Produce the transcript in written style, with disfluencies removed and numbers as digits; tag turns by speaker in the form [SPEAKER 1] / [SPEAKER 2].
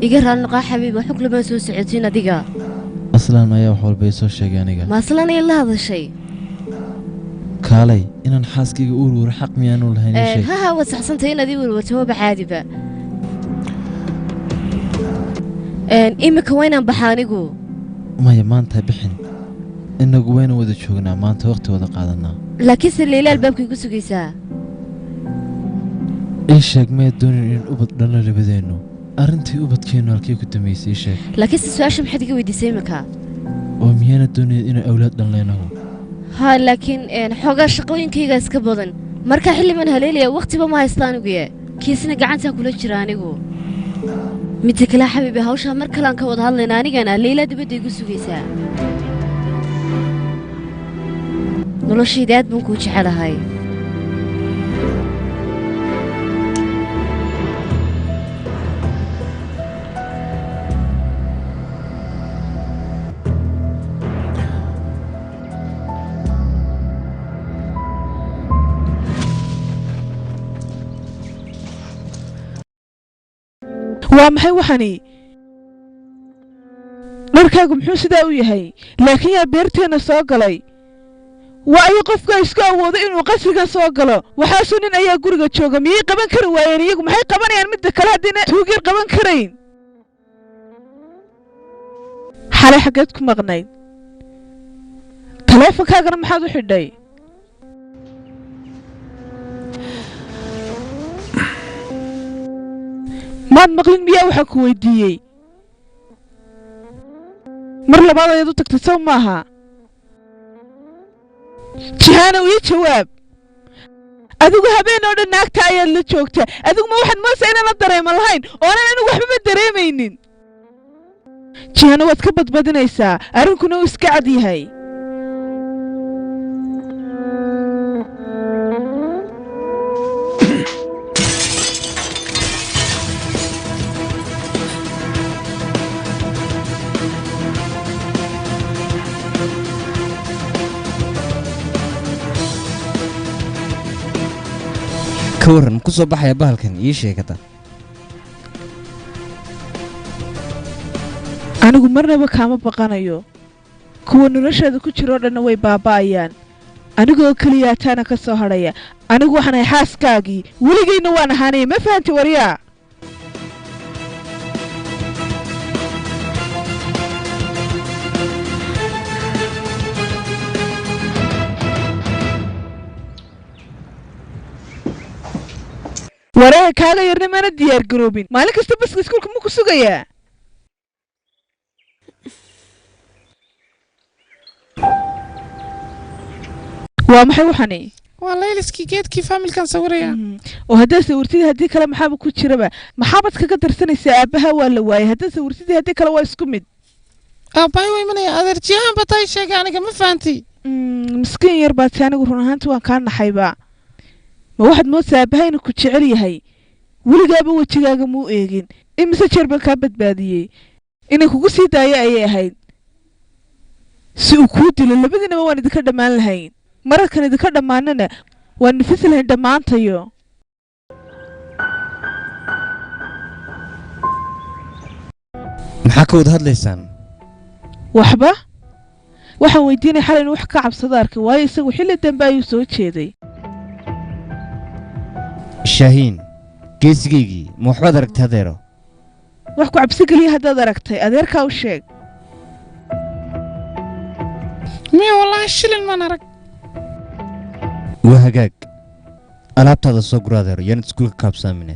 [SPEAKER 1] يقرأ النقاح حبيبي وحكله ما سوى سعتين دقا
[SPEAKER 2] أصلاً ما يوحول بيسوش شيء
[SPEAKER 1] ما أصلاً إلا هذا الشيء
[SPEAKER 2] كالي إن نحاسكي يقول ورحق ميانو لهني شيء
[SPEAKER 1] ها وسحسنتين ذي وتوه بعادي بقى إما كوينا بحانيقو
[SPEAKER 2] ما يمان تبحن إنه قوين وذا شوقنا ما أنت وقت وذا قادنا
[SPEAKER 1] لكن الليلة الباب كيقصو كيسا
[SPEAKER 2] إيش ما يدون إن أبد لنا اللي بدينه أرنتي أبد كينو الكي كنت ميسي إيش
[SPEAKER 1] لكن السؤال شو محد يقوي دي سيمكا
[SPEAKER 2] وميانا الدنيا إنه أولاد لنا
[SPEAKER 1] ها لكن حوغا شقوين كيغا اسكبودن marka xilliman haleelaya waqtiba ma haystaan ugu yahay kiisna gacanta kula jira anigu mid kala xabiibi hawsha mar kale aan ka wada hadlayna anigana leela dibadda igu sugaysaa noloshayda aad baan ku jecelahay
[SPEAKER 3] وامحي وحني markaagu muxuu sidaa u yahay laakiin yaa beerteena soo galay waa ay qofka iska awoodo inuu qasriga soo galo waxaasoo nin ayaa guriga jooga miyay qaban kari waayeen iyagu maxay qabanayaan midda kale hadina tuugir qaban karayn xalay xageed ku maqnayd taleefankaagana maxaad u xidhay maad maqlin miyaa waxaa ku weydiiyey mar labaad ayaad u tagtay sow maaha jihaanow ii jawaab adigu habeen oo dhan naagta ayaad la joogtaa adigu ma waxaad moosaa inaan la dareeman lahayn oonan anigu waxbama dareemaynin jihaano waad ka badbadinaysaa arrinkuna uu iska cad yahay
[SPEAKER 4] كورن كوسو بحيا بالكن يشي كذا
[SPEAKER 3] أنا قمرنا بكامة بقانيو كون نرشد كتير لنا وي بابا أيان أنا قو كلياتنا كسهرية أنا قو حنا حاس كاجي ولقي نوان هاني ما فهمت وريا وراء كاغا يرني مانا ديار جروبين مالك استبس كسكولكم مو كسوغايا ومحي وحني
[SPEAKER 5] والله لسكي جيت كيف عامل كان صوريا
[SPEAKER 3] وهدا صورتي هدي كلا محابة كوتشربا محابة كقدر سنة سابها ولا واي هدا صورتي هدي كلا واي سكمد
[SPEAKER 5] أباي ويمني أدرجيها بطاي شيء أنا كم فهمتي
[SPEAKER 3] مسكين يربط أنا قرنا هانتوا كان حيبا ما واحد مو سابها إنه كتشعري هاي ولقى وجهك مو إيجين إمسا شرب كابت بادية إنه كوسي دايا أيه هاي سوكوتي للي بدنا ما وانا ذكر دمان الهين مرة كان ذكر دماننا ونفس الهين دمان تيو
[SPEAKER 4] محاكود هاد ليسان
[SPEAKER 3] وحبة waxaan weydiinay xalay inuu wax ka cabsado arkay waayo isagu xilli dambe ayuu soo jeeday
[SPEAKER 4] shaahiin geesigaygii ma waxbaad aragtay adeero
[SPEAKER 3] wax ku cabsi geliya haddaad aragtay adeerkaa u sheeg
[SPEAKER 5] miya wallaahi shilin maan arag
[SPEAKER 4] waa hagaag alaabtaada soo guro adeero yaanad iskuulka kaabsaamine